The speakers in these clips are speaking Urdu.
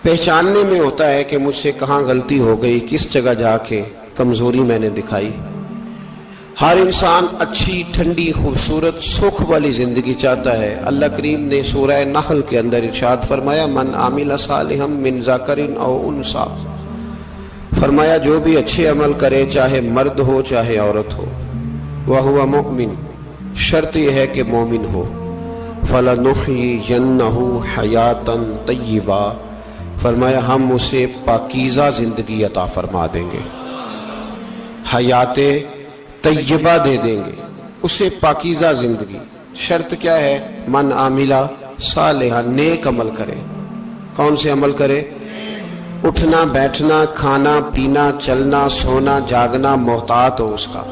پہچاننے میں ہوتا ہے کہ مجھ سے کہاں غلطی ہو گئی، کس جگہ جا کے کمزوری میں نے دکھائی۔ ہر انسان اچھی، ٹھنڈی، خوبصورت، سکھ والی زندگی چاہتا ہے۔ اللہ کریم نے سورہ نحل کے اندر ارشاد فرمایا من عامل صالحا من ذکر او انثی، فرمایا جو بھی اچھے عمل کرے، چاہے مرد ہو چاہے عورت ہو، وہو مؤمن، شرط یہ ہے کہ مومن ہو، فَلَنُحْيِيَنَّهُ حَيَاةً طَيِّبَةً، فرمایا ہم اسے پاکیزہ زندگی عطا فرما دیں گے، حیات طیبہ دے دیں گے اسے، پاکیزہ زندگی۔ شرط کیا ہے؟ من عاملہ صالحا، نیک عمل کرے۔ کون سے عمل کرے؟ اٹھنا بیٹھنا، کھانا پینا، چلنا سونا جاگنا محتاط ہو اس کا،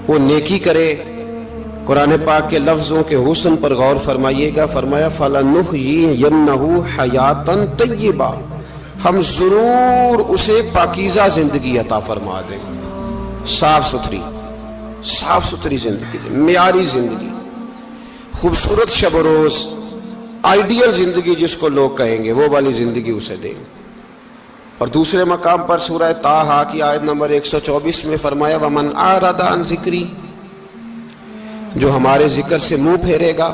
وہ نیکی کرے۔ قرآن پاک کے لفظوں کے حسن پر غور فرمائیے گا، فرمایا فَلَنُحْيِيَنَّهُ حَيَاةً طَيِّبَةً، ہم ضرور اسے پاکیزہ زندگی عطا فرما دیں گے، صاف ستھری زندگی، معیاری زندگی، خوبصورت شب و روز، آئیڈیل زندگی جس کو لوگ کہیں گے، وہ والی زندگی اسے دیں گے۔ اور دوسرے مقام پر سورہ طٰہٰ کی آیت نمبر 124 میں فرمایا وَمَنْ أَعْرَضَ عَنْ ذِكْرِی، جو ہمارے ذکر سے منہ پھیرے گا،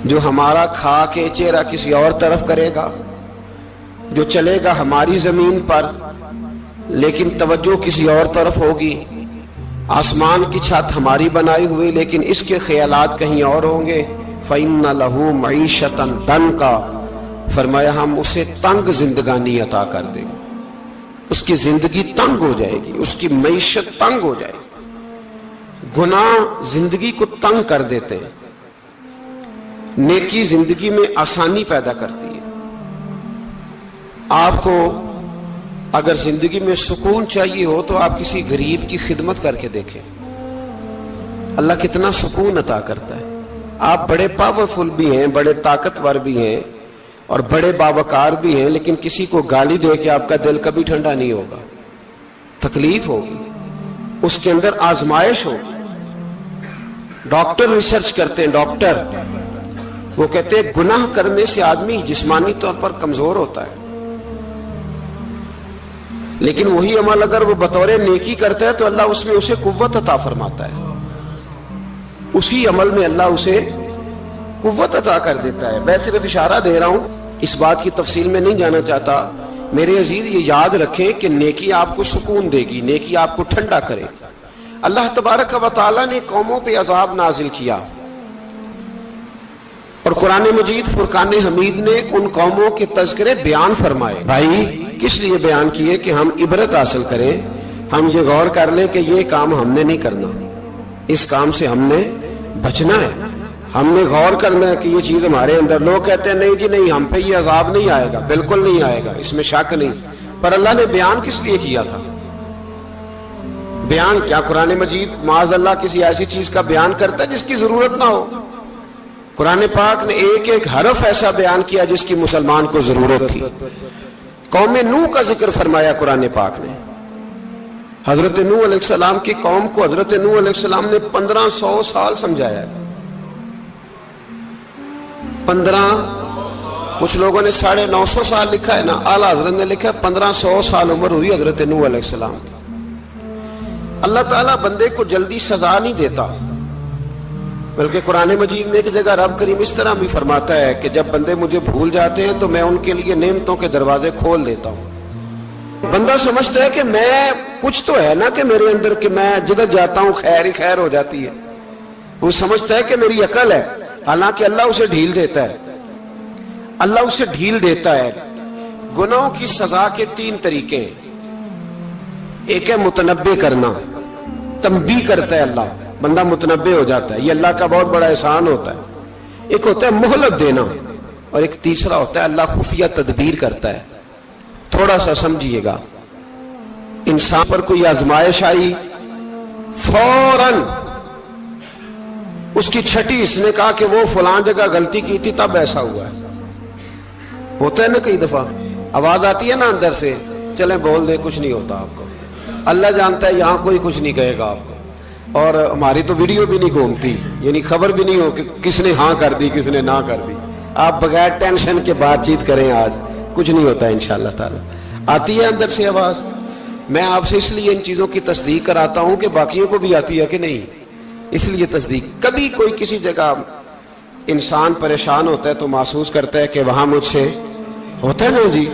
جو ہمارا کھا کے چہرہ کسی اور طرف کرے گا، جو چلے گا ہماری زمین پر لیکن توجہ کسی اور طرف ہوگی، آسمان کی چھت ہماری بنائی ہوئی لیکن اس کے خیالات کہیں اور ہوں گے، فَإِنَّ لَهُ مَعِيشَةً ضَنْكًا، فرمایا ہم اسے تنگ زندگانی عطا کر دیں گے، اس کی زندگی تنگ ہو جائے گی، اس کی معیشت تنگ ہو جائے گی۔ گناہ زندگی کو تنگ کر دیتے ہیں، نیکی زندگی میں آسانی پیدا کرتی ہے۔ آپ کو اگر زندگی میں سکون چاہیے ہو تو آپ کسی غریب کی خدمت کر کے دیکھیں، اللہ کتنا سکون عطا کرتا ہے۔ آپ بڑے پاورفل بھی ہیں، بڑے طاقتور بھی ہیں اور بڑے باوقار بھی ہیں، لیکن کسی کو گالی دے کے آپ کا دل کبھی ٹھنڈا نہیں ہوگا، تکلیف ہوگی، اس کے اندر آزمائش ہوگی۔ ڈاکٹر ریسرچ کرتے ہیں، ڈاکٹر وہ کہتے ہیں گناہ کرنے سے آدمی جسمانی طور پر کمزور ہوتا ہے، لیکن وہی عمل اگر وہ بطور نیکی کرتا ہے تو اللہ اس میں اسے قوت عطا فرماتا ہے، اسی عمل میں اللہ اسے قوت عطا کر دیتا ہے۔ میں صرف اشارہ دے رہا ہوں، اس بات کی تفصیل میں نہیں جانا چاہتا۔ میرے عزیز یہ یاد رکھیں کہ نیکی آپ کو سکون دے گی، نیکی آپ کو ٹھنڈا کرے گی۔ اللہ تبارک و تعالیٰ نے قوموں پہ عذاب نازل کیا اور قرآن مجید فرقان حمید نے ان قوموں کے تذکرے بیان فرمائے۔ بھائی کس لیے بیان کیے؟ کہ ہم عبرت حاصل کریں، ہم یہ غور کر لیں کہ یہ کام ہم نے نہیں کرنا، اس کام سے ہم نے بچنا ہے، ہم نے غور کرنا ہے کہ یہ چیز ہمارے اندر۔ لوگ کہتے ہیں نہیں جی نہیں، ہم پہ یہ عذاب نہیں آئے گا، بالکل نہیں آئے گا، اس میں شک نہیں۔ پر اللہ نے بیان کس لیے کیا تھا؟ بیان کیا قرآن مجید معاذ اللہ کسی ایسی چیز کا بیان کرتا ہے جس کی ضرورت نہ ہو؟ قرآن پاک نے ایک ایک حرف ایسا بیان کیا جس کی مسلمان کو ضرورت تھی۔ قوم نوح کا ذکر فرمایا قرآن پاک نے۔ حضرت نوح علیہ السلام کی قوم کو حضرت نوح علیہ السلام نے 1500 سال سمجھایا ہے، کچھ لوگوں نے 950 سال لکھا ہے نا، اعلیٰ حضرت نے لکھا ہے 1500 سال عمر ہوئی حضرت نوح علیہ السلام کی۔ اللہ تعالیٰ بندے کو جلدی سزا نہیں دیتا، بلکہ قرآن مجید میں ایک جگہ رب کریم اس طرح بھی فرماتا ہے کہ جب بندے مجھے بھول جاتے ہیں تو میں ان کے لیے نعمتوں کے دروازے کھول دیتا ہوں۔ بندہ سمجھتا ہے کہ میں کچھ تو ہے نا کہ میرے اندر کہ میں جدھر جاتا ہوں خیر ہی خیر ہو جاتی ہے، وہ سمجھتا ہے کہ میری عقل ہے، حالانکہ اللہ اسے ڈھیل دیتا ہے، اللہ اسے ڈھیل دیتا ہے۔ گناہوں کی سزا کے 3 طریقے ہیں۔ ایک ہے متنبع کرنا، تنبیہ کرتا ہے اللہ، بندہ متنبع ہو جاتا ہے، یہ اللہ کا بہت بڑا احسان ہوتا ہے۔ ایک ہوتا ہے مہلت دینا، اور ایک تیسرا ہوتا ہے اللہ خفیہ تدبیر کرتا ہے۔ تھوڑا سا سمجھیے گا، انسان پر کوئی آزمائش آئی، فوراً اس کی چھٹی اس نے کہا کہ وہ فلاں جگہ غلطی کی تھی تب ایسا ہوا ہے۔ ہوتا ہے نا کئی دفعہ آواز آتی ہے نا اندر سے، چلیں بول دیں کچھ نہیں ہوتا آپ کو، اللہ جانتا ہے یہاں کوئی کچھ نہیں کہے گا آپ کو، اور ہماری تو ویڈیو بھی نہیں گھومتی، یعنی خبر بھی نہیں ہو کہ کس نے ہاں کر دی کس نے نہ کر دی، آپ بغیر ٹینشن کے بات چیت کریں, آج کچھ نہیں ہوتا انشاءاللہ تعالی. آتی ہے اندر سے آواز؟ میں آپ سے اس لیے ان چیزوں کی تصدیق کراتا ہوں کہ باقیوں کو بھی آتی ہے کہ نہیں, اس لیے تصدیق. کبھی کوئی کسی جگہ انسان پریشان ہوتا ہے تو محسوس کرتا ہے کہ وہاں مجھ سے ہوتا ہے نا جی,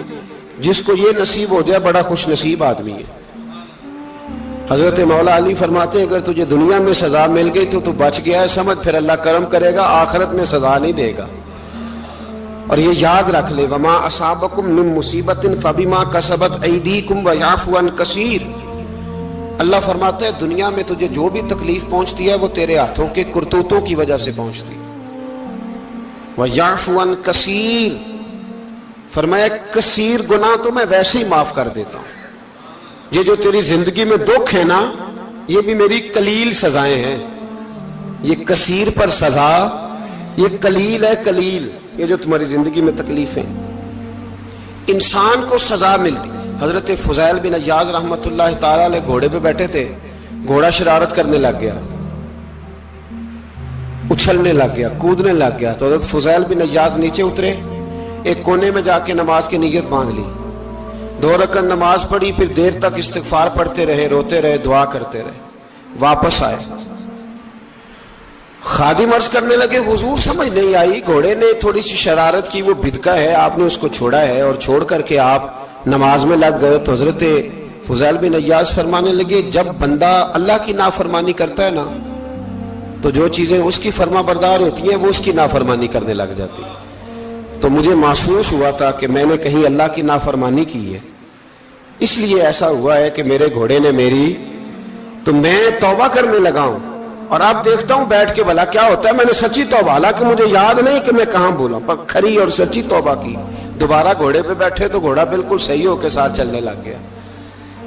جس کو یہ نصیب ہو جائے بڑا خوش نصیب آدمی ہے. حضرت مولا علی فرماتے ہیں اگر تجھے دنیا میں سزا مل گئی تو بچ گیا ہے, سمجھ پھر اللہ کرم کرے گا, آخرت میں سزا نہیں دے گا. اور یہ یاد رکھ لے, وما اصابکم من مصیبت فبما کسبت ایدیکم ویعفو عن کثیر. اللہ فرماتا ہے دنیا میں تجھے جو بھی تکلیف پہنچتی ہے وہ تیرے ہاتھوں کے کرتوتوں کی وجہ سے پہنچتی. ویعفو عن کثیر, فرمایا کثیر گناہ تو میں ویسے ہی معاف کر دیتا ہوں. یہ جو تیری زندگی میں دکھ ہے نا, یہ بھی میری قلیل سزائیں ہیں. یہ کثیر پر سزا, یہ قلیل ہے قلیل. یہ جو تمہاری زندگی میں تکلیفیں, انسان کو سزا ملتی. حضرت فضیل بن عیاض رحمت اللہ تعالی علیہ گھوڑے پہ بیٹھے تھے, گھوڑا شرارت کرنے لگ گیا, اچھلنے لگ گیا, کودنے لگ گیا. تو حضرت فضیل بن عیاض نیچے اترے, ایک کونے میں جا کے نماز کی نیت باندھ لی, 2 رکعت نماز پڑھی, پھر دیر تک استغفار پڑھتے رہے, روتے رہے, دعا کرتے رہے. واپس آئے, خادم عرض کرنے لگے حضور سمجھ نہیں آئی, گھوڑے نے تھوڑی سی شرارت کی, وہ بدکا ہے, آپ نے اس کو چھوڑا ہے اور چھوڑ کر کے آپ نماز میں لگ گئے. تو حضرت فضیل بن عیاض فرمانے لگے جب بندہ اللہ کی نافرمانی کرتا ہے نا تو جو چیزیں اس کی فرما بردار ہوتی ہیں وہ اس کی نافرمانی کرنے لگ جاتی. تو مجھے محسوس ہوا تھا کہ میں نے کہیں اللہ کی نافرمانی کی ہے, اس لیے ایسا ہوا ہے کہ میرے گھوڑے نے میری, تو میں توبہ کرنے لگا ہوں. اور اب دیکھتا ہوں بیٹھ کے بھلا کیا ہوتا ہے. میں نے سچی توبہ, حالانکہ مجھے یاد نہیں کہ میں کہاں بولا, پر کھری اور سچی توبہ کی. دوبارہ گھوڑے پہ بیٹھے تو گھوڑا بالکل صحیح ہو کے ساتھ چلنے لگ گیا.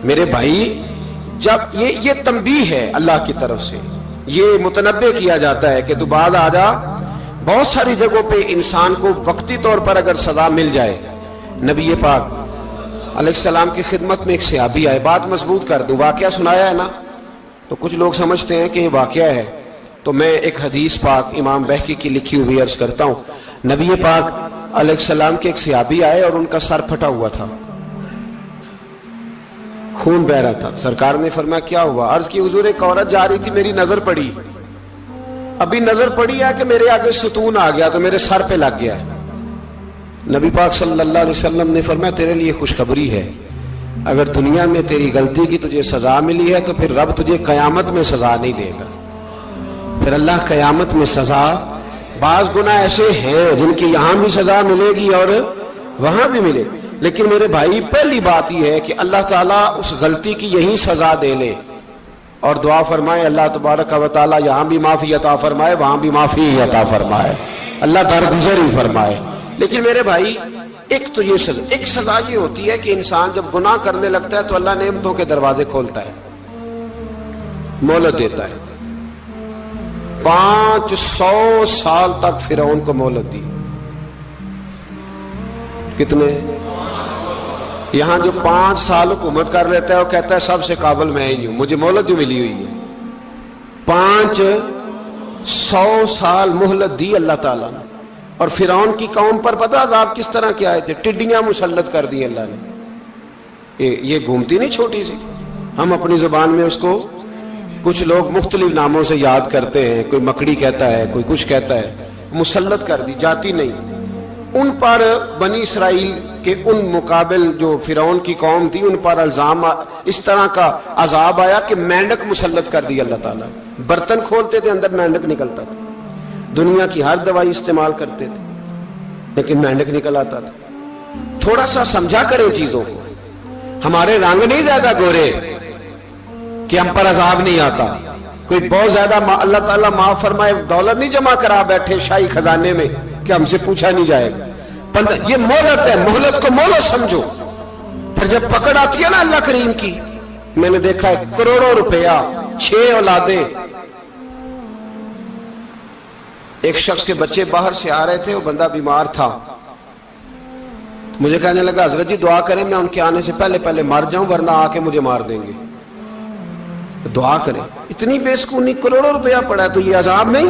میرے بھائی, جب یہ تنبیہ ہے اللہ کی طرف سے, یہ متنبہ کیا جاتا ہے کہ تو بعد آ جا. بہت ساری جگہوں پہ انسان کو وقتی طور پر اگر سزا مل جائے, نبی پاک علیہ السلام کی خدمت میں ایک صحابی آئے, بات مضبوط کر دوں, واقعہ سنایا ہے نا تو کچھ لوگ سمجھتے ہیں کہ یہ واقعہ ہے, تو میں ایک حدیث پاک امام بہقی کی لکھی ہوئی عرض کرتا ہوں. نبی پاک علیہ السلام کے ایک صحابی آئے اور ان کا سر پھٹا ہوا تھا, خون بہ رہا تھا. سرکار نے فرمایا کیا ہوا؟ عرض کی حضور ایک عورت جا رہی تھی, میری نظر پڑی, ابھی نظر پڑی ہے کہ میرے آگے ستون آ گیا تو میرے سر پہ لگ گیا. نبی پاک صلی اللہ علیہ وسلم نے فرمایا تیرے لیے خوشخبری ہے, اگر دنیا میں تیری غلطی کی تجھے سزا ملی ہے تو پھر رب تجھے قیامت میں سزا نہیں دے گا. پھر اللہ قیامت میں سزا, بعض گناہ ایسے ہیں جن کی یہاں بھی سزا ملے گی اور وہاں بھی ملے گی, لیکن میرے بھائی پہلی بات یہ ہے کہ اللہ تعالیٰ اس غلطی کی یہی سزا دے لے, اور دعا فرمائے اللہ تبارک و تعالیٰ یہاں بھی معافی عطا فرمائے, وہاں بھی معافی عطا فرمائے, اللہ درگزر ہی فرمائے. لیکن میرے بھائی ایک تو یہ سزا, ایک سزا یہ ہوتی ہے کہ انسان جب گناہ کرنے لگتا ہے تو اللہ نعمتوں کے دروازے کھولتا ہے, مہلت دیتا ہے. 500 سال تک فرعون کو مہلت دی. کتنے؟ یہاں جو 5 سال حکومت کر لیتا ہے وہ کہتا ہے سب سے قابل میں ہی ہوں, مجھے مہلت جو ملی ہوئی ہے. 500 سال مہلت دی اللہ تعالیٰ نے. اور فرعون کی قوم پر پتہ عذاب کس طرح کے آئے تھے؟ ٹڈیاں مسلط کر دی اللہ نے. یہ گھومتی نہیں چھوٹی سی, ہم اپنی زبان میں اس کو کچھ لوگ مختلف ناموں سے یاد کرتے ہیں, کوئی مکڑی کہتا ہے, کوئی کچھ کہتا ہے. مسلط کر دی, جاتی نہیں. ان پر بنی اسرائیل کے ان مقابل جو فرعون کی قوم تھی ان پر الزام اس طرح کا عذاب آیا کہ مینڈک مسلط کر دی اللہ تعالیٰ. برتن کھولتے تھے اندر مینڈک نکلتا تھا, دنیا کی ہر دوائی استعمال کرتے تھے لیکن مینڈک نکل آتا تھا. تھوڑا سا سمجھا کریں چیزوں کو. ہمارے رنگ نہیں زیادہ گورے کہ ہم پر عذاب نہیں آتا. کوئی بہت زیادہ اللہ تعالیٰ معاف فرمائے دولت نہیں جمع کرا بیٹھے شاہی خزانے میں کہ ہم سے پوچھا نہیں جائے گا. یہ مہلت ہے, مہلت کو مہلت سمجھو. پھر جب پکڑ آتی ہے نا اللہ کریم کی, میں نے دیکھا ہے کروڑوں روپیہ, 6 اولادیں. ایک شخص کے بچے باہر سے آ رہے تھے, وہ بندہ بیمار تھا, مجھے کہنے لگا حضرت جی دعا کریں میں ان کے آنے سے پہلے مر جاؤں ورنہ آ کے مجھے مار دیں گے, دعا کریں. اتنی بے سکونی, کروڑوں روپیہ پڑا ہے تو یہ عذاب نہیں؟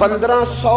1500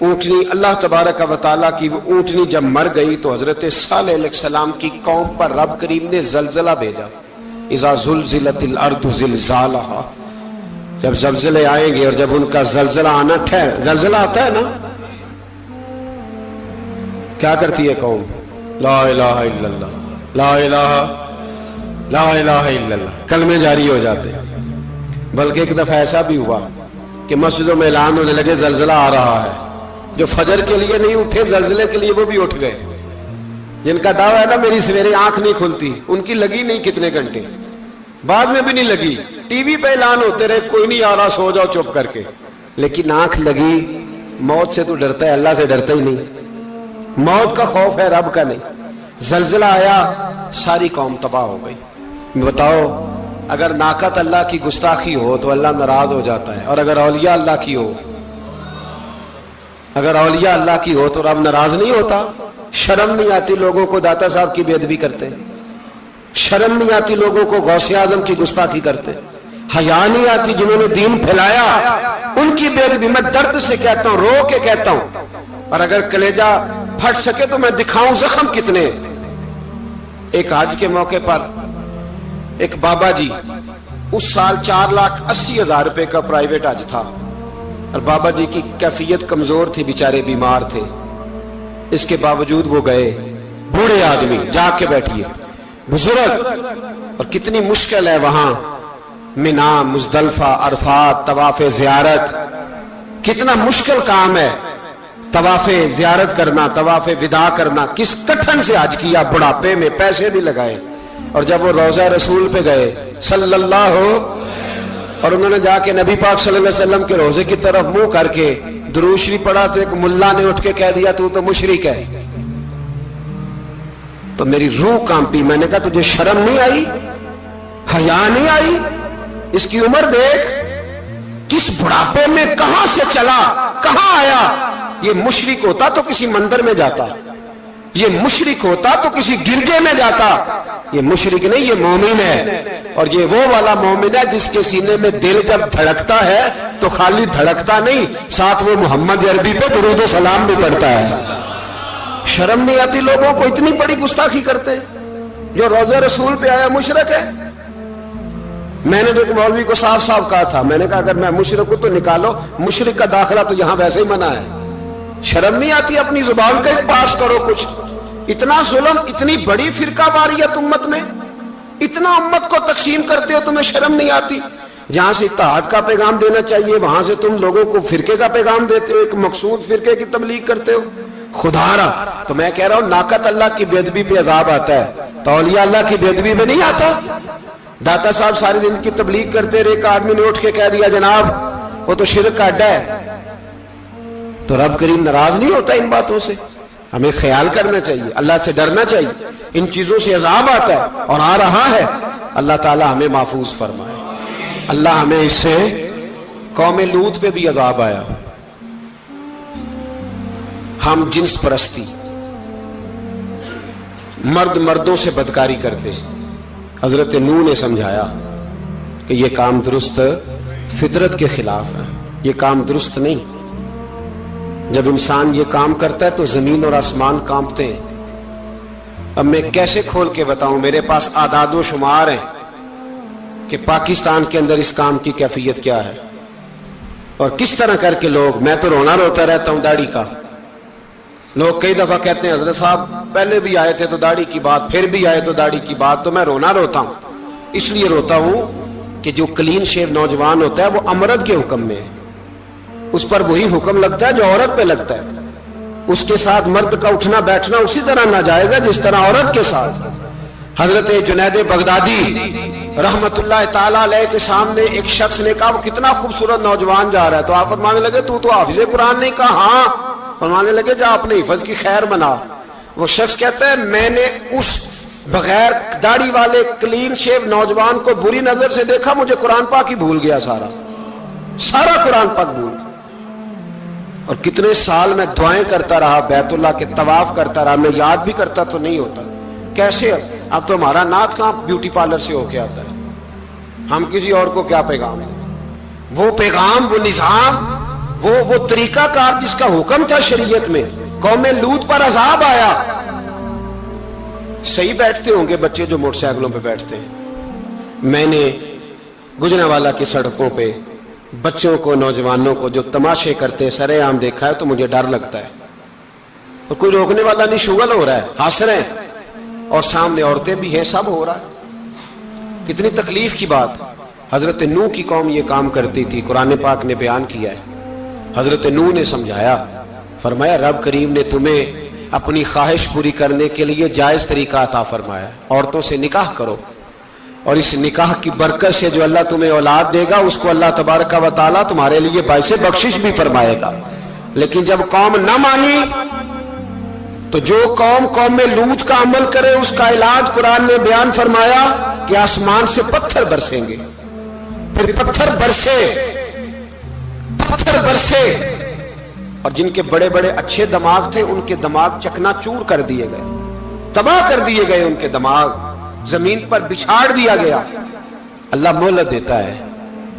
اونٹنی اللہ تبارک و تعالیٰ کی وہ اونٹنی جب مر گئی تو حضرت صالح علیہ السلام کی قوم پر رب کریم نے زلزلہ بھیجا. اذا زلزلت الارض زلزالہا، جب زلزلے آئیں گے اور جب ان کا زلزلہ آنا زلزلہ آتا ہے نا، کیا کرتی ہے قوم؟ لا الہ الا اللہ، لا الہ الا اللہ، کلمے جاری ہو جاتے. بلکہ ایک دفعہ ایسا بھی ہوا کہ مسجدوں میں اعلان ہونے لگے زلزلہ آ رہا ہے. جو فجر کے لیے نہیں اٹھے زلزلے کے لیے وہ بھی اٹھ گئے. جن کا دعویٰ ہے نا میری سویرے آنکھ نہیں کھلتی، ان کی لگی نہیں کتنے گھنٹے، بعد میں بھی نہیں لگی. ٹی وی پہ اعلان ہوتے رہے کوئی نہیں آ رہا، سو جاؤ چپ کر کے. لیکن آنکھ لگی. موت سے تو ڈرتا ہے، اللہ سے ڈرتا ہی نہیں. موت کا خوف ہے، رب کا نہیں. زلزلہ آیا، ساری قوم تباہ ہو گئی. بتاؤ اگر ناقت اللہ کی گستاخی ہو تو اللہ ناراض ہو جاتا ہے، اور اگر اولیاء اللہ کی ہو، اگر اولیاء اللہ کی ہو تو رب ناراض نہیں ہوتا. شرم نہیں آتی لوگوں کو داتا صاحب کی بے ادبی کرتے، شرم نہیں آتی لوگوں کو غوث اعظم کی گستاخی کرتے، حیا نہیں آتی جنہوں نے دین پھیلایا ان کی بے ادبی. میں درد سے کہتا ہوں، رو کے کہتا ہوں، اور اگر کلیجہ پھٹ سکے تو میں دکھاؤں زخم کتنے. ایک حج کے موقع پر ایک بابا جی، اس سال 4,80,000 روپے کا پرائیویٹ حج تھا، اور بابا جی کی کیفیت کمزور تھی، بیچارے بیمار تھے. اس کے باوجود وہ گئے. بوڑھے آدمی، جا کے بیٹھیے، بزرگ، اور کتنی مشکل ہے وہاں مینا، مزدلفہ، عرفات، طواف زیارت. کتنا مشکل کام ہے طواف زیارت کرنا، طواف وداع کرنا. کس کٹھن سے حج کیا، بڑھاپے میں پیسے بھی لگائے. اور جب وہ روضہ رسول پہ گئے صلی اللہ، اور انہوں نے جا کے نبی پاک صلی اللہ علیہ وسلم کے روزے کی طرف منہ کر کے درود شریف پڑھا تو ایک ملا نے اٹھ کے کہہ دیا تو مشرک ہے. تو میری روح کانپی. میں نے کہا تجھے شرم نہیں آئی، حیا نہیں آئی؟ اس کی عمر دیکھ، کس بڑھاپے میں کہاں سے چلا، کہاں آیا. یہ مشرک ہوتا تو کسی مندر میں جاتا، یہ مشرک ہوتا تو کسی گرجے میں جاتا. یہ مشرک نہیں، یہ مومن ہے. اور یہ وہ والا مومن ہے جس کے سینے میں دل جب دھڑکتا ہے تو خالی دھڑکتا نہیں، ساتھ وہ محمد عربی پہ درود و سلام بھی پڑھتا ہے. شرم نہیں آتی لوگوں کو؟ اتنی بڑی گستاخی کرتے. جو روزہ رسول پہ آیا مشرک ہے. میں نے تو ایک مولوی کو صاف صاف کہا تھا، میں نے کہا اگر میں مشرک ہوں تو نکالو، مشرک کا داخلہ تو یہاں ویسے ہی منع ہے. شرم نہیں آتی؟ اپنی زبان کا پاس کرو کچھ. اتنا ظلم، اتنی بڑی فرقہ واریت امت میں، اتنا امت کو تقسیم کرتے ہو، تمہیں شرم نہیں آتی؟ جہاں سے اتحاد کا پیغام دینا چاہیے وہاں سے تم لوگوں کو فرقے کا پیغام دیتے ہو، ایک مقصود فرقے کی تبلیغ کرتے ہو. خدا را، تو میں کہہ رہا ہوں ناقت اللہ کی بے ادبی پہ عذاب آتا ہے تو اولیاء اللہ کی بے ادبی پہ نہیں آتا. داتا صاحب ساری زندگی تبلیغ کرتے رہے، ایک آدمی نے اٹھ کے کہہ دیا جناب وہ تو شرک کا اڈا ہے، تو رب کریم ناراض نہیں ہوتا ان باتوں سے؟ ہمیں خیال کرنا چاہیے، اللہ سے ڈرنا چاہیے. ان چیزوں سے عذاب آتا ہے اور آ رہا ہے. اللہ تعالی ہمیں محفوظ فرمائے. اللہ ہمیں اس سے، قوم لوط پہ بھی عذاب آیا. ہم جنس پرستی، مرد مردوں سے بدکاری کرتے ہیں. حضرت نوح نے سمجھایا کہ یہ کام درست، فطرت کے خلاف ہے، یہ کام درست نہیں. جب انسان یہ کام کرتا ہے تو زمین اور آسمان کانپتے ہیں. اب میں کیسے کھول کے بتاؤں؟ میرے پاس اعداد و شمار ہیں کہ پاکستان کے اندر اس کام کی کیفیت کیا ہے اور کس طرح کر کے لوگ، میں تو رونا روتا رہتا ہوں داڑھی کا. لوگ کئی دفعہ کہتے ہیں حضرت صاحب پہلے بھی آئے تھے تو داڑھی کی بات، پھر بھی آئے تو داڑھی کی بات. تو میں رونا روتا ہوں، اس لیے روتا ہوں کہ جو کلین شیو نوجوان ہوتا ہے وہ امرد کے حکم میں ہے، اس پر وہی حکم لگتا ہے جو عورت پہ لگتا ہے. اس کے ساتھ مرد کا اٹھنا بیٹھنا اسی طرح ناجائز ہے جس طرح عورت کے ساتھ. حضرت جنید بغدادی رحمت اللہ تعالی علیہ کے سامنے ایک شخص نے کہا وہ کتنا خوبصورت نوجوان جا رہا ہے، تو آپ فرمانے لگے تو حافظ قرآن نہیں؟ کہا ہاں. فرمانے لگے جا اپنے حفظ کی خیر منا. وہ شخص کہتا ہے میں نے اس بغیر داڑھی والے کلین شیو نوجوان کو بری نظر سے دیکھا، مجھے قرآن پاک ہی بھول گیا، سارا قرآن پاک بھول. اور کتنے سال میں دعائیں کرتا رہا، بیت اللہ کے طواف کرتا رہا، میں یاد بھی کرتا تو نہیں ہوتا. کیسے؟ اب تو ہمارا نعت کہاں بیوٹی پارلر سے ہو کے آتا ہے. ہم کسی اور کو کیا پیغام ہے؟ وہ پیغام، وہ نظام وہ طریقہ کار جس کا حکم تھا شریعت میں. قوم لوط پر عذاب آیا. صحیح بیٹھتے ہوں گے بچے جو موٹر سائیکلوں پہ بیٹھتے ہیں. میں نے گجرانوالہ کی سڑکوں پہ بچوں کو نوجوانوں کو جو تماشے کرتے سرے عام دیکھا ہے تو مجھے ڈر لگتا ہے. اور کوئی روکنے والا نہیں, شغل ہو رہا ہے, ہنس رہے ہیں اور سامنے عورتیں بھی ہیں, سب ہو رہا ہے. کتنی تکلیف کی بات. حضرت نوح کی قوم یہ کام کرتی تھی, قرآن پاک نے بیان کیا ہے. حضرت نوح نے سمجھایا, فرمایا رب کریم نے تمہیں اپنی خواہش پوری کرنے کے لیے جائز طریقہ عطا فرمایا, عورتوں سے نکاح کرو, اور اس نکاح کی برکت سے جو اللہ تمہیں اولاد دے گا اس کو اللہ تبارک و تعالیٰ تمہارے لیے باعث بخشش بھی فرمائے گا. لیکن جب قوم نہ مانی تو جو قوم میں لوط کا عمل کرے اس کا علاج قرآن نے بیان فرمایا کہ آسمان سے پتھر برسیں گے. پھر پتھر برسے اور جن کے بڑے بڑے اچھے دماغ تھے ان کے دماغ چکنا چور کر دیے گئے, تباہ کر دیے گئے, ان کے دماغ زمین پر بچھاڑ دیا گیا. اللہ مہلت دیتا ہے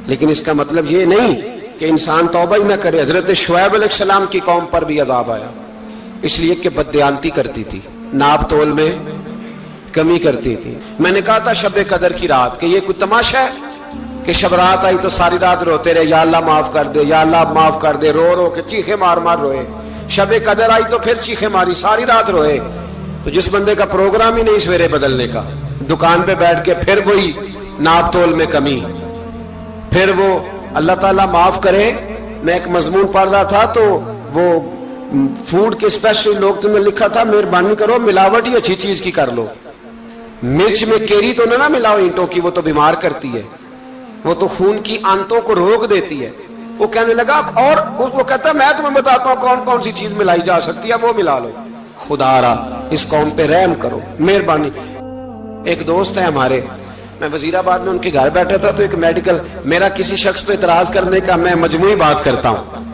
لیکن اس کا مطلب یہ نہیں کہ انسان توبہ ہی نہ کرے. حضرت شعیب علیہ السلام کی قوم پر بھی عذاب آیا, اس لیے کہ بددیانتی کرتی تھی, ناپ تول میں کمی کرتی تھی. میں نے کہا تھا شب قدر کی رات کہ یہ کوئی تماشا ہے کہ شب رات آئی تو ساری رات روتے رہے, یا اللہ معاف کر دے, یا اللہ معاف کر دے, رو رو کے چیخے مار مار روئے. شب قدر آئی تو پھر چیخے ماری, ساری رات روئے. تو جس بندے کا پروگرام ہی نہیں سویرے بدلنے کا, دکان پہ بیٹھ کے پھر وہی ناپ تول میں کمی, پھر وہ اللہ تعالیٰ معاف کرے. میں ایک مضمون پڑھ رہا تھا تو وہ فوڈ کے اسپیشل لوگ تمہیں لکھا تھا مہربانی کرو ملاوٹ ہی اچھی چیز کی کر لو, مرچ میں کیری تو نہ ملاؤ اینٹوں کی, وہ تو بیمار کرتی ہے, وہ تو خون کی آنتوں کو روک دیتی ہے. وہ کہنے لگا, اور وہ کہتا میں تمہیں بتاتا ہوں کون کون سی چیز ملائی جا سکتی ہے, وہ ملا لو. خدا را اس قوم پہ رحم کرو, مہربانی. ایک دوست ہے ہمارے, میں وزیر آباد میں ان کے گھر بیٹھا تھا تو ایک میڈیکل, میرا کسی شخص پہ اعتراض کرنے کا میں مجموعی بات کرتا ہوں.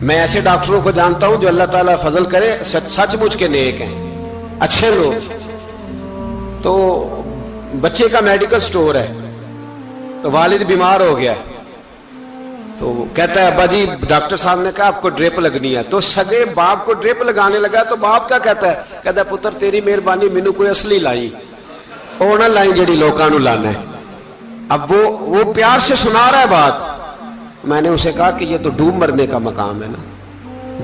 میں ایسے ڈاکٹروں کو جانتا ہوں جو اللہ تعالیٰ فضل کرے سچ مچ کے نیک ہیں, اچھے لوگ. تو بچے کا میڈیکل سٹور ہے, تو والد بیمار ہو گیا, تو کہتا ہے ابا جی ڈاکٹر صاحب نے کہا آپ کو ڈرپ لگنی ہے. تو سگے باپ کو ڈرپ لگانے لگا تو باپ کیا کہتا ہے پتر تیری مہربانی, مینو کوئی اصلی لائی, وہ نہ لائی جڑی لوکاں نو لانا ہے. اب وہ پیار سے سنا رہا ہے بات. میں نے اسے کہا کہ یہ تو ڈوب مرنے کا مقام ہے نا,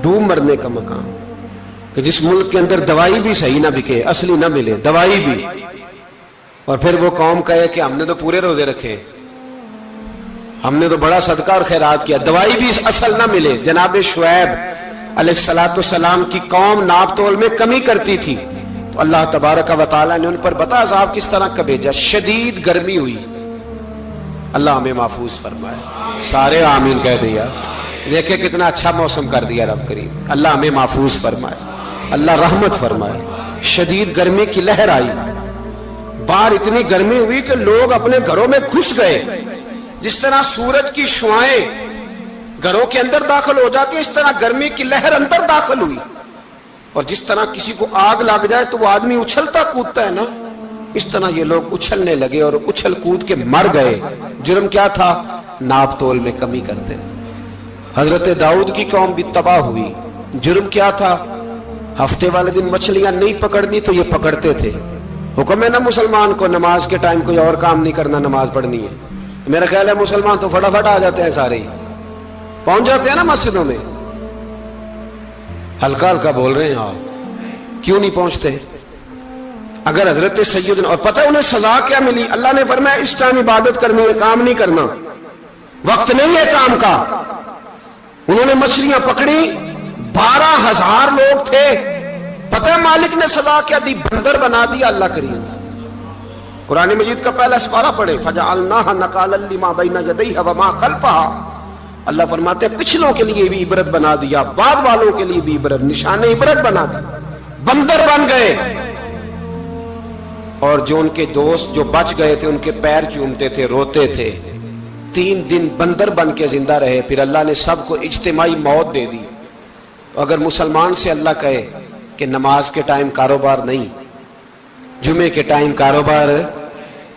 ڈوب مرنے کا مقام, کہ جس ملک کے اندر دوائی بھی صحیح نہ بکے, اصلی نہ ملے دوائی بھی, اور پھر وہ قوم کہے کہ ہم نے تو پورے روزے رکھے, ہم نے تو بڑا صدقہ اور خیرات کیا, دوائی بھی اصل نہ ملے. جناب شعیب علیہ السلام کی قوم ناپ تول میں کمی کرتی تھی تو اللہ تبارک و تعالیٰ نے ان پر بتا عذاب کس طرح کا بھیجا. شدید گرمی ہوئی, اللہ ہمیں محفوظ فرمائے. سارے آمین کہہ دیا. دیکھیں کتنا اچھا موسم کر دیا رب کریم, اللہ ہمیں محفوظ فرمائے, اللہ رحمت فرمائے. شدید گرمی کی لہر آئی, باہر اتنی گرمی ہوئی کہ لوگ اپنے گھروں میں گھس گئے. جس طرح سورج کی شعائیں گھروں کے اندر داخل ہو جاتی, اس طرح گرمی کی لہر اندر داخل ہوئی. اور جس طرح کسی کو آگ لگ جائے تو وہ آدمی اچھلتا کودتا ہے نا, اس طرح یہ لوگ اچھلنے لگے اور اچھل کود کے مر گئے. جرم کیا تھا؟ ناپ تول میں کمی کرتے. حضرت داؤد کی قوم بھی تباہ ہوئی. جرم کیا تھا؟ ہفتے والے دن مچھلیاں نہیں پکڑنی تو یہ پکڑتے تھے. حکم ہے نا مسلمان کو نماز کے ٹائم کوئی اور کام نہیں کرنا, نماز پڑھنی ہے. میرا خیال ہے مسلمان تو فٹافٹ آ جاتے ہیں, سارے ہی پہنچ جاتے ہیں نا مسجدوں میں. ہلکا ہلکا بول رہے ہیں آپ, کیوں نہیں پہنچتے؟ اگر حضرت سیدنا, اور پتہ انہیں سزا کیا ملی؟ اللہ نے فرمایا اس ٹائم عبادت کرنی ہے, کام نہیں کرنا, وقت نہیں ہے کام کا. انہوں نے مچھلیاں پکڑی, 12,000 لوگ تھے. پتہ ہے مالک نے سزا کیا دی؟ بندر بنا دیا اللہ کریم. قرآن مجید کا پہلا سپارہ پڑھے, فَجَعَلْنَاهَا نَكَالًا لِمَا بَيْنَ يَدَيْهَا وَمَا خَلْفَهَا. اللہ فرماتے ہیں پچھلوں کے لیے بھی عبرت بنا دیا, بعد والوں کے لیے بھی عبرت, نشان عبرت بنا دیا. بندر بن گئے, اور جو ان کے دوست جو بچ گئے تھے ان کے پیر چومتے تھے, روتے تھے. 3 دن بندر بن کے زندہ رہے. پھر اللہ نے سب کو اجتماعی موت دے دی. اگر مسلمان سے اللہ کہے کہ نماز کے ٹائم کاروبار نہیں, جمعے کے ٹائم کاروبار,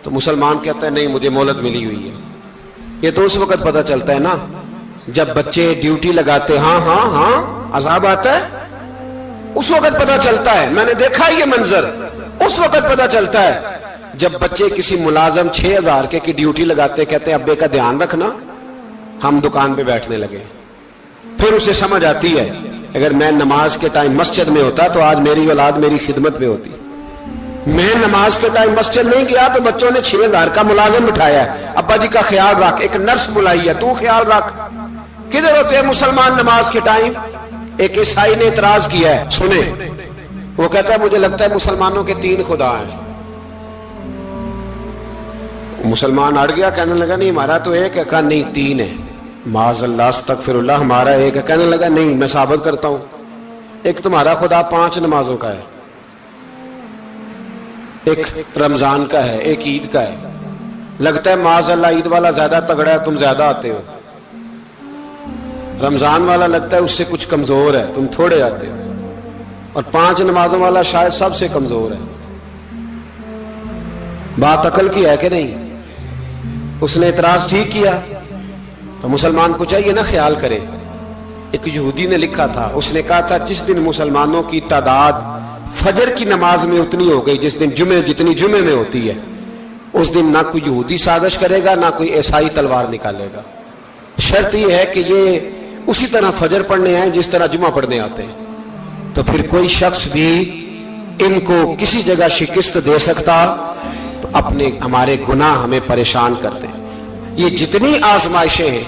تو مسلمان کہتا ہے نہیں مجھے مہلت ملی ہوئی ہے. یہ تو اس وقت پتہ چلتا ہے نا جب بچے ڈیوٹی لگاتے ہاں ہاں ہاں عذاب آتا ہے، اس وقت پتا چلتا ہے، میں نے دیکھا یہ منظر، اس وقت پتا چلتا ہے جب بچے کسی ملازم 6000 کی ڈیوٹی لگاتے، کہتے ہیں ابے کا دھیان رکھنا، ہم دکان پہ بیٹھنے لگے. پھر اسے سمجھ آتی ہے اگر میں نماز کے ٹائم مسجد میں ہوتا تو آج میری اولاد میری خدمت میں ہوتی. میں نماز کے ٹائم مسجد نہیں گیا تو بچوں نے 6000 کا ملازم بٹھایا ہے، ابا جی کا خیال رکھ، ایک نرس بلائی ہے، تو خیال رکھ. کدھر ہوتے ہیں مسلمان نماز کے ٹائم؟ ایک عیسائی نے اعتراض کیا ہے، سنیں، وہ کہتا ہے مجھے لگتا ہے مسلمانوں کے 3 خدا ہیں. مسلمان اڑ گیا، کہنے لگا نہیں ہمارا تو ایک ہے. کہا نہیں 3 ہے. معاذ اللہ استغفر اللہ، ہمارا ایک ہے. کہنے لگا نہیں میں ثابت کرتا ہوں، ایک تمہارا خدا 5 نمازوں کا ہے، ایک رمضان کا ہے، ایک عید کا ہے. لگتا ہے معاذ اللہ عید والا زیادہ تگڑا ہے، تم زیادہ آتے ہو. رمضان والا لگتا ہے اس سے کچھ کمزور ہے، تم تھوڑے آتے ہو. اور 5 نمازوں والا شاید سب سے کمزور ہے. بات عقل کی ہے کہ نہیں؟ اس نے اعتراض ٹھیک کیا. تو مسلمان کو چاہیے نا خیال کرے. ایک یہودی نے لکھا تھا، اس نے کہا تھا جس دن مسلمانوں کی تعداد فجر کی نماز میں اتنی ہو گئی جس دن جتنی جمعے میں ہوتی ہے، اس دن نہ کوئی یہودی سازش کرے گا نہ کوئی عیسائی تلوار نکالے گا. شرط یہ ہے کہ یہ اسی طرح فجر پڑھنے آئیں جس طرح جمعہ پڑھنے آتے ہیں. تو پھر کوئی شخص بھی ان کو کسی جگہ شکست دے سکتا تو اپنے ہمارے گناہ ہمیں پریشان کرتے ہیں. یہ جتنی آزمائشیں ہیں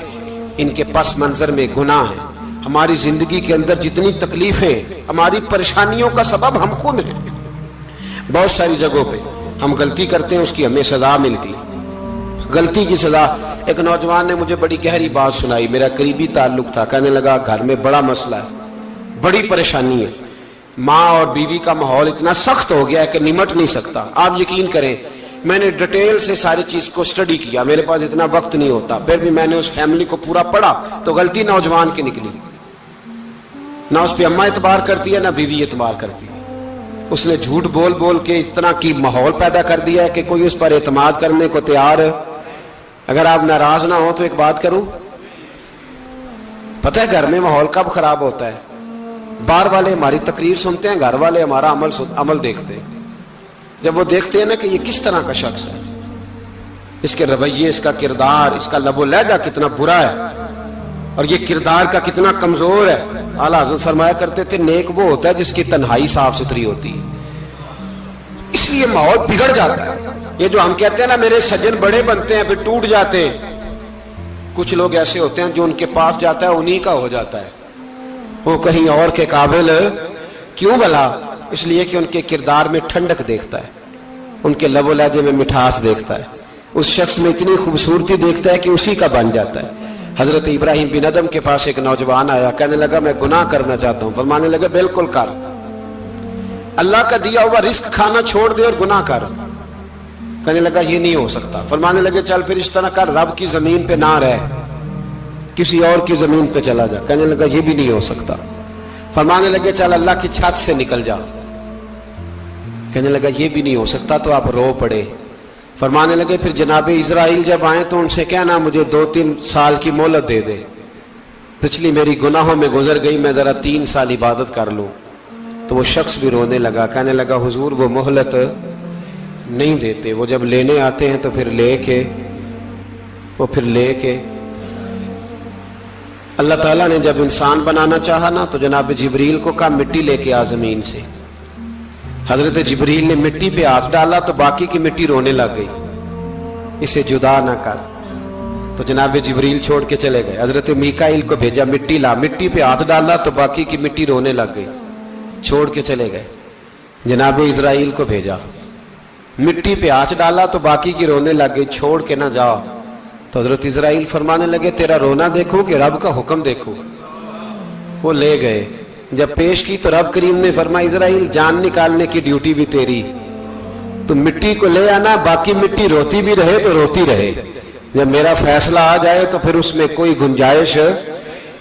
ان کے پس منظر میں گناہ ہیں. ہماری زندگی کے اندر جتنی تکلیفیں، ہماری پریشانیوں کا سبب ہم خود ہیں. بہت ساری جگہوں پہ ہم غلطی کرتے ہیں، اس کی ہمیں سزا ملتی، غلطی کی سزا. ایک نوجوان نے مجھے بڑی گہری بات سنائی، میرا قریبی تعلق تھا. کہنے لگا گھر میں بڑا مسئلہ ہے، بڑی پریشانی ہے، ماں اور بیوی کا ماحول اتنا سخت ہو گیا ہے کہ نمٹ نہیں سکتا. آپ یقین کریں میں نے ڈیٹیل سے ساری چیز کو سٹڈی کیا، میرے پاس اتنا وقت نہیں ہوتا، پھر بھی میں نے اس فیملی کو پورا پڑھا تو غلطی نوجوان کی نکلی. نہ اس پہ اماں اعتبار کرتی ہے نہ بیوی اعتبار کرتی ہے. اس نے جھوٹ بول بول کے اس طرح کی ماحول پیدا کر دیا ہے کہ کوئی اس پر اعتماد کرنے کو تیار ہے. اگر آپ ناراض نہ ہو تو ایک بات کروں، پتہ ہے گھر میں ماحول کب خراب ہوتا ہے؟ باہر والے ہماری تقریر سنتے ہیں، گھر والے ہمارا عمل دیکھتے ہیں. جب وہ دیکھتے ہیں نا کہ یہ کس طرح کا شخص ہے، اس کے رویے، اس کا کردار، اس کا لب و لہجہ کتنا برا ہے اور یہ کردار کا کتنا کمزور ہے. اعلیٰ حضرت فرمایا کرتے تھے نیک وہ ہوتا ہے جس کی تنہائی صاف ستھری ہوتی ہے. اس لیے ماحول بگڑ جاتا ہے. یہ جو ہم کہتے ہیں نا میرے سجن بڑے بنتے ہیں پھر ٹوٹ جاتے ہیں، کچھ لوگ ایسے ہوتے ہیں جو ان کے پاس جاتا ہے انہی کا ہو جاتا ہے. وہ کہیں اور کے قابل کیوں بھلا؟ اس لیے کہ ان کے کردار میں ٹھنڈک دیکھتا ہے، ان کے لب و لہجے میں مٹھاس دیکھتا ہے، اس شخص میں اتنی خوبصورتی دیکھتا ہے کہ اسی کا بن جاتا ہے. حضرت ابراہیم بن ادم کے پاس ایک نوجوان آیا، کہنے لگا میں گناہ کرنا چاہتا ہوں. فرمانے لگا بالکل کر، اللہ کا دیا ہوا رزق کھانا چھوڑ دے اور گناہ کر. کہنے لگا یہ نہیں ہو سکتا. فرمانے لگے چل پھر اس طرح کر، رب کی زمین پہ نہ رہ، کسی اور کی زمین پہ چلا جا. کہنے لگا یہ بھی نہیں ہو سکتا. فرمانے لگے چل اللہ کی چھت سے نکل جا. کہنے لگا یہ بھی نہیں ہو سکتا. تو آپ رو پڑے. فرمانے لگے پھر جناب اسرائیل جب آئیں تو ان سے کہنا مجھے 2-3 سال کی مہلت دے دے، پچھلی میری گناہوں میں گزر گئی، میں ذرا 3 سال عبادت کر لوں. تو وہ شخص بھی رونے لگا، کہنے لگا حضور وہ مہلت نہیں دیتے، وہ جب لینے آتے ہیں تو پھر لے کے اللہ تعالیٰ نے جب انسان بنانا چاہا نا تو جناب جبریل کو کہا مٹی لے کے آ زمین سے. حضرت جبریل نے مٹی پہ ہاتھ ڈالا تو باقی کی مٹی رونے لگ گئی، اسے جدا نہ کر. تو جناب جبریل چھوڑ کے چلے گئے. حضرت میکائیل کو بھیجا مٹی لا، مٹی پہ ہاتھ ڈالا تو باقی کی مٹی رونے لگ گئی، چھوڑ کے چلے گئے. جناب اسرائیل کو بھیجا، مٹی پہ ہاتھ ڈالا تو باقی کی رونے لگ گئی، چھوڑ کے نہ جاؤ. تو حضرت اسرائیل فرمانے لگے تیرا رونا دیکھو کہ رب کا حکم دیکھو. وہ لے گئے، جب پیش کی تو رب کریم نے فرمایا اسرائیل جان نکالنے کی ڈیوٹی بھی تیری، تو مٹی کو لے آنا، باقی مٹی روتی بھی رہے تو روتی رہے. جب میرا فیصلہ آ جائے تو پھر اس میں کوئی گنجائش،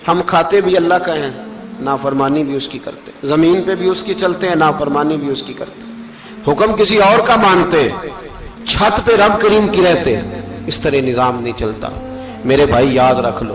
ہم کھاتے بھی اللہ کا ہیں، نافرمانی بھی اس کی کرتے، زمین پہ بھی اس کی چلتے ہیں، نافرمانی بھی اس کی کرتے، حکم کسی اور کا مانتے، چھت پہ رب کریم کی رہتے. اس طرح نظام نہیں چلتا. میرے بھائی یاد رکھ لو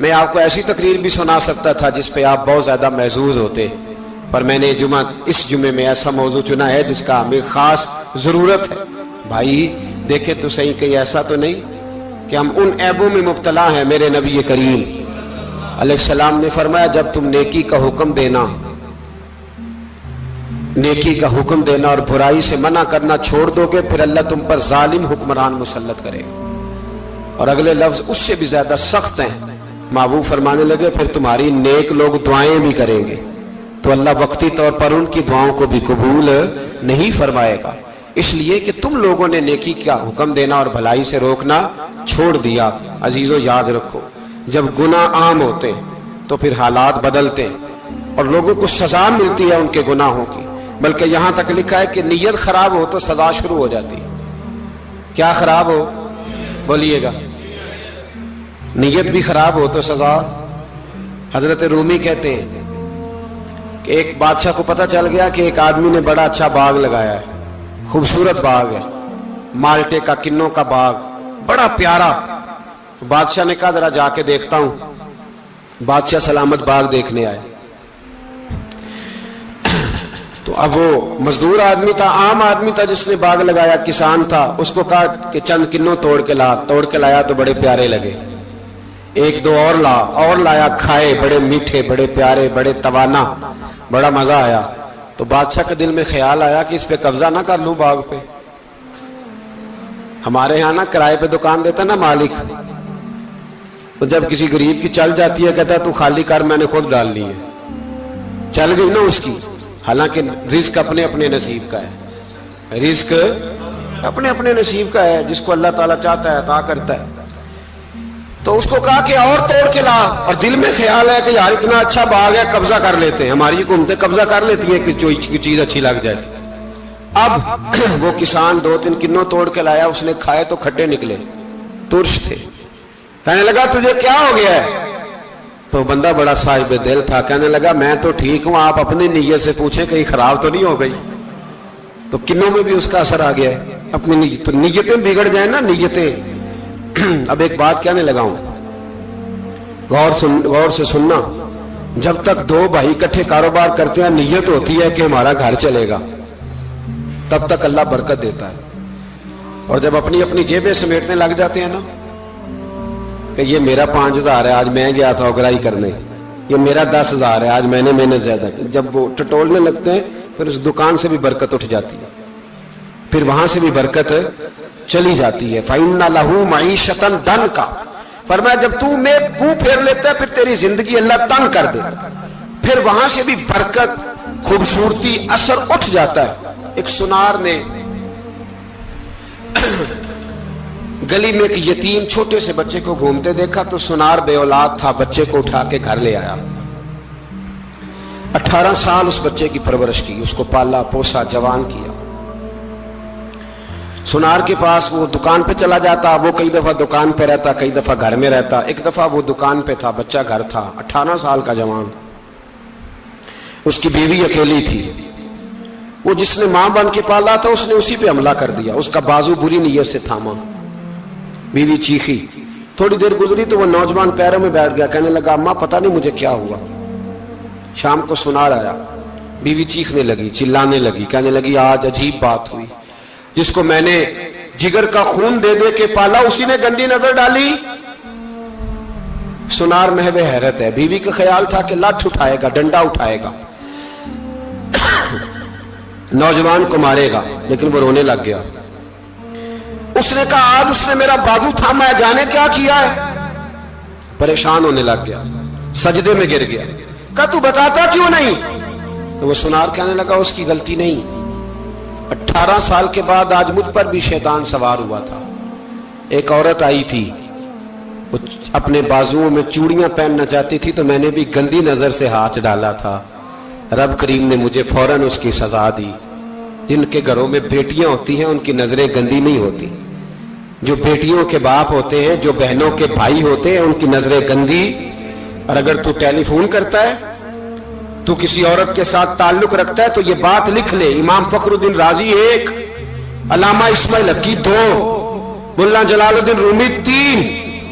میں آپ کو ایسی تقریر بھی سنا سکتا تھا جس پہ آپ بہت زیادہ محظوظ ہوتے، پر میں نے اس جمعے میں ایسا موضوع چنا ہے جس کا ہمیں خاص ضرورت ہے۔ بھائی دیکھیں تو صحیح، کہیں ایسا تو نہیں کہ ہم ان عیبوں میں مبتلا ہیں۔ میرے نبی کریم علیہ السلام نے فرمایا جب تم نیکی کا حکم دینا اور برائی سے منع کرنا چھوڑ دو گے، پھر اللہ تم پر ظالم حکمران مسلط کرے گا۔ اور اگلے لفظ اس سے بھی زیادہ سخت ہیں، محبوب فرمانے لگے پھر تمہاری نیک لوگ دعائیں بھی کریں گے تو اللہ وقتی طور پر ان کی دعاؤں کو بھی قبول نہیں فرمائے گا، اس لیے کہ تم لوگوں نے نیکی کا حکم دینا اور بھلائی سے روکنا چھوڑ دیا۔ عزیزو یاد رکھو، جب گناہ عام ہوتے تو پھر حالات بدلتے اور لوگوں کو سزا ملتی ہے ان کے گناہوں کی، بلکہ یہاں تک لکھا ہے کہ نیت خراب ہو تو سزا شروع ہو جاتی ہے۔ کیا خراب ہو؟ بولیے گا۔ نیت بھی خراب ہو تو سزا۔ حضرت رومی کہتے ہیں کہ ایک بادشاہ کو پتہ چل گیا کہ ایک آدمی نے بڑا اچھا باغ لگایا ہے، خوبصورت باغ ہے، مالٹے کا، کنوں کا باغ، بڑا پیارا۔ بادشاہ نے کہا ذرا جا کے دیکھتا ہوں۔ بادشاہ سلامت باغ دیکھنے آئے تو اب وہ مزدور آدمی تھا، عام آدمی تھا جس نے باغ لگایا، کسان تھا، اس کو کہا کہ چند کنوں توڑ کے لایا تو بڑے پیارے لگے، ایک دو اور لایا، کھائے، بڑے میٹھے، بڑے پیارے، بڑے توانا، بڑا مزہ آیا۔ تو بادشاہ کے دل میں خیال آیا کہ اس پہ قبضہ نہ کر لوں باغ پہ۔ ہمارے ہاں نا کرائے پہ دکان دیتا نا مالک، تو جب کسی غریب کی چل جاتی ہے کہتا ہے تو خالی کر، میں نے خود ڈال لی ہے، چل گئی نا اس کی۔ حالانکہ رزق اپنے اپنے نصیب کا ہے، رزق اپنے اپنے نصیب کا ہے، جس کو اللہ تعالیٰ چاہتا ہے عطا کرتا ہے۔ تو اس کو کہا کہ اور توڑ کے لا، اور دل میں خیال ہے کہ یار اتنا اچھا باغ ہے، قبضہ کر لیتے ہیں، ہماری حکومتیں قبضہ کر لیتی ہیں کہ جو چیز اچھی لگ جاتی۔ اب وہ کسان 2-3 کنوں توڑ کے لایا، اس نے کھائے تو کھٹے نکلے، ترش تھے۔ کہنے لگا تجھے کیا ہو گیا ہے؟ تو بندہ بڑا صاحب دل تھا، کہنے لگا میں تو ٹھیک ہوں، آپ اپنی نیت سے پوچھیں کہیں خراب تو نہیں ہو گئی۔ تو کنوں میں بھی اس کا اثر آ گیا ہے، اپنی نیتیں بگڑ جائیں نا، نیتیں۔ اب ایک بات کہنے لگا ہوں، غور سے سننا، جب تک دو بھائی اکٹھے کاروبار کرتے ہیں نیت ہوتی ہے کہ ہمارا گھر چلے گا، تب تک اللہ برکت دیتا ہے۔ اور جب اپنی اپنی جیبیں سمیٹنے لگ جاتے ہیں نا کہ یہ میرا 5000 ہے، آج میں گیا تھا اگرائی کرنے، یہ میرا 10,000 ہے، آج میں نے محنت زیادہ کی، جب وہ ٹٹولنے لگتے ہیں پھر اس دکان سے بھی برکت اٹھ جاتی ہے، پھر وہاں سے بھی برکت چلی جاتی ہے۔ فَإِنَّ لَهُ مَعِيشَةً ضَنْكَ، فرمایا جب تو میں منہ پھیر لیتا ہے پھر تیری زندگی اللہ تنگ کر دے، پھر وہاں سے بھی برکت، خوبصورتی، اثر اٹھ جاتا ہے۔ ایک سنار نے گلی میں ایک یتیم چھوٹے سے بچے کو گھومتے دیکھا تو سنار بے اولاد تھا، بچے کو اٹھا کے گھر لے آیا، 18 سال اس بچے کی پرورش کی، اس کو پالا پوسا، جوان کیا۔ سنار کے پاس وہ دکان پہ چلا جاتا، وہ کئی دفعہ دکان پہ رہتا، کئی دفعہ گھر میں رہتا۔ ایک دفعہ وہ دکان پہ تھا، بچہ گھر تھا، 18 سال کا جوان، اس کی بیوی اکیلی تھی۔ وہ جس نے ماں بن کے پالا تھا اس نے اسی پہ حملہ کر دیا، اس کا بازو بری نیت سے تھاما، بیوی چیخی۔ تھوڑی دیر گزری تو وہ نوجوان پیروں میں بیٹھ گیا، کہنے لگا اماں پتہ نہیں مجھے کیا ہوا۔ شام کو سنار آیا، بیوی چیخنے لگی، چلانے لگی، کہنے لگی آج عجیب بات ہوئی، جس کو میں نے جگر کا خون دے دے کے پالا اسی نے گندی نظر ڈالی۔ سنار محو حیرت ہے، بیوی کا خیال تھا کہ لٹھ اٹھائے گا، ڈنڈا اٹھائے گا، نوجوان کو مارے گا، لیکن وہ رونے لگ گیا۔ اس نے کہا آج اس نے میرا بازو تھاما ہے، جانے کیا کیا ہے، پریشان ہونے لگ گیا، سجدے میں گر گیا۔ کہا تو بتاتا کیوں نہیں؟ تو وہ سنار کہنے لگا اس کی غلطی نہیں، 18 سال کے بعد آج مجھ پر بھی شیطان سوار ہوا تھا۔ ایک عورت آئی تھی، وہ اپنے بازوؤں میں چوڑیاں پہننا چاہتی تھی تو میں نے بھی گندی نظر سے ہاتھ ڈالا تھا، رب کریم نے مجھے فوراً اس کی سزا دی۔ جن کے گھروں میں بیٹیاں ہوتی ہیں ان کی نظریں گندی نہیں ہوتی، جو بیٹیوں کے باپ ہوتے ہیں، جو بہنوں کے بھائی ہوتے ہیں، ان کی نظریں گندی۔ اور اگر تو ٹیلی فون کرتا ہے، تو کسی عورت کے ساتھ تعلق رکھتا ہے تو یہ بات لکھ لے، امام فخر الدین رازی 1، علامہ اسماعیل حقی 2، ملا جلال الدین رومی 3،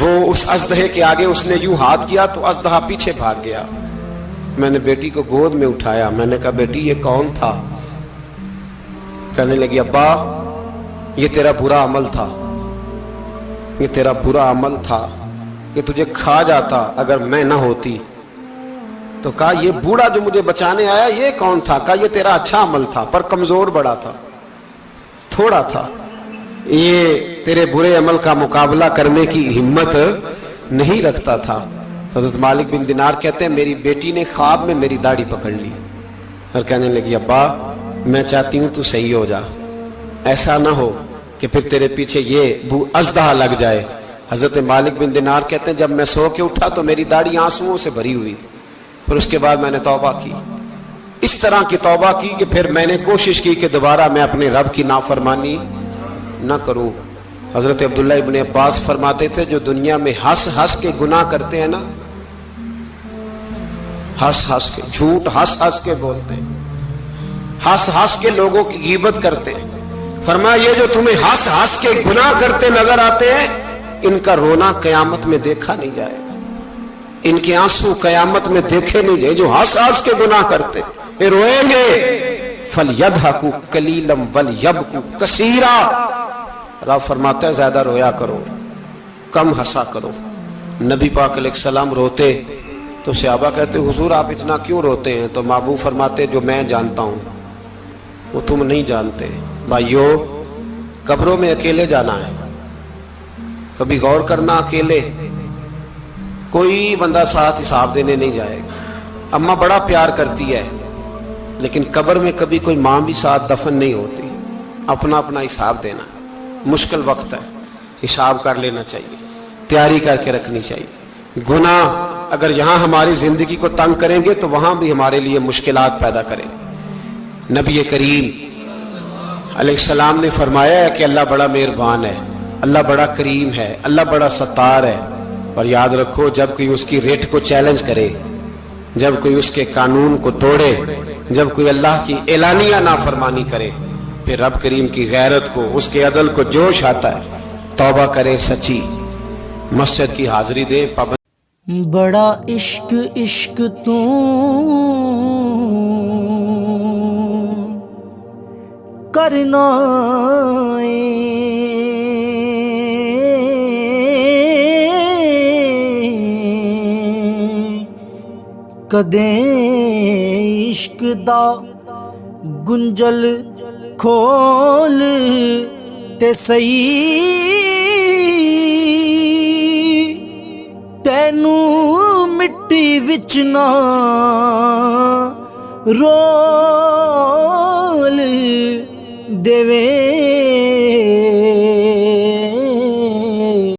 وہ اس اژدہے کے آگے اس نے یوں ہاتھ کیا تو اژدہا پیچھے بھاگ گیا. میں نے بیٹی کو گود میں اٹھایا, میں نے کہا بیٹی یہ کون تھا؟ کہنے لگی ابا یہ تیرا برا عمل تھا, یہ تیرا برا عمل تھا, یہ تجھے کھا جاتا اگر میں نہ ہوتی. تو کہا یہ بوڑھا جو مجھے بچانے آیا یہ کون تھا؟ کہا یہ تیرا اچھا عمل تھا پر کمزور بڑا تھا, تھوڑا تھا, یہ تیرے برے عمل کا مقابلہ کرنے کی ہمت نہیں رکھتا تھا. حضرت مالک بن دینار کہتے ہیں میری بیٹی نے خواب میں میری داڑھی پکڑ لی اور کہنے لگی ابا میں چاہتی ہوں تو صحیح ہو جا, ایسا نہ ہو کہ پھر تیرے پیچھے یہ اژدہا لگ جائے. حضرت مالک بن دینار کہتے ہیں جب میں سو کے اٹھا تو میری داڑھی آنسوؤں سے بھری ہوئی تھی. پھر اس کے بعد میں نے توبہ کی, اس طرح کی توبہ کی کہ پھر میں نے کوشش کی کہ دوبارہ میں اپنے رب کی نافرمانی نہ کروں. حضرت عبداللہ ابن عباس فرماتے تھے جو دنیا میں ہنس ہنس کے گناہ کرتے ہیں نا, ہنس ہنس کے جھوٹ ہنس ہنس کے بولتے ہیں, ہنس ہنس کے لوگوں کی غیبت کرتے ہیں, فرمایا یہ جو تمہیں ہنس ہنس کے گناہ کرتے نظر آتے ہیں ان کا رونا قیامت میں دیکھا نہیں جائے گا, ان کے آنسو قیامت میں دیکھے نہیں جائے. جو ہنس ہنس کے گناہ کرتے یہ روئیں گے. فَلْيَضْحَكُوا قَلِيلًا وَلْيَبْكُوا كَثِيرًا. رب فرماتا ہے زیادہ رویا کرو کم ہنسا کرو. نبی پاک علیہ السلام روتے تو صحابہ کہتے حضور آپ اتنا کیوں روتے ہیں؟ تو محبوب فرماتے جو میں جانتا ہوں وہ تم نہیں جانتے. بھائیو قبروں میں اکیلے جانا ہے, کبھی غور کرنا, اکیلے کوئی بندہ ساتھ حساب دینے نہیں جائے گا. اماں بڑا پیار کرتی ہے لیکن قبر میں کبھی کوئی ماں بھی ساتھ دفن نہیں ہوتی. اپنا اپنا حساب دینا, مشکل وقت ہے, حساب کر لینا چاہیے, تیاری کر کے رکھنی چاہیے. گناہ اگر یہاں ہماری زندگی کو تنگ کریں گے تو وہاں بھی ہمارے لیے مشکلات پیدا کریں. نبی کریم علیہ السلام نے فرمایا ہے کہ اللہ بڑا مہربان ہے, اللہ بڑا کریم ہے, اللہ بڑا ستار ہے. اور یاد رکھو جب کوئی اس کی ریٹ کو چیلنج کرے, جب کوئی اس کے قانون کو توڑے, جب کوئی اللہ کی اعلانیہ نافرمانی کرے, پھر رب کریم کی غیرت کو, اس کے عدل کو جوش آتا ہے, توبہ کرے سچی, مسجد کی حاضری دے. بڑا عشق عشق تو کرنا کدیں عشق دا گنجل کھول تے سہی تینوں مٹی وچ نہ رو